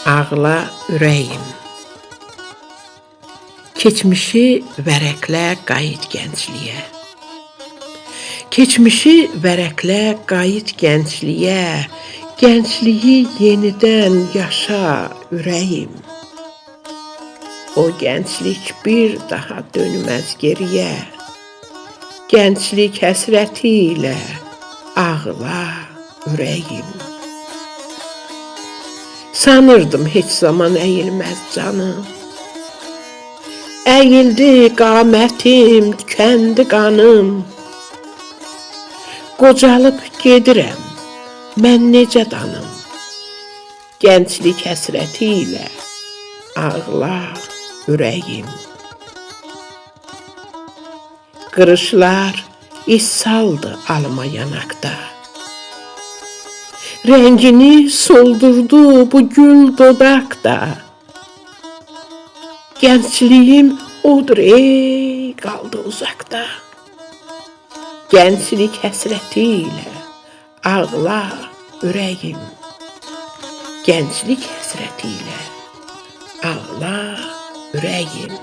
Ağla ürəyim. Keçmişi vərəqlə qayıt gəncliyə. Keçmişi vərəqlə qayıt gəncliyə. Gəncliyi yenidən yaşa ürəyim. O gənclik bir daha dönməz geriyə. Gənclik həsrəti ilə ağla ürəyim. Sanırdım heç zaman əyilməz canım. Əyildi qamətim, tükəndi qanım. Qocalıb gedirəm, mən necə danım. Gənclik həsrəti ilə ağla ürəyim. Qırışlar iz saldı alma yanaqda. Rəngini soldurdu bu gül dodaqda. Gəncliyim odur ey qaldı uzaqda. Gənclik həsrəti ilə ağla ürəyim. Gənclik həsrəti ilə ağla ürəyim.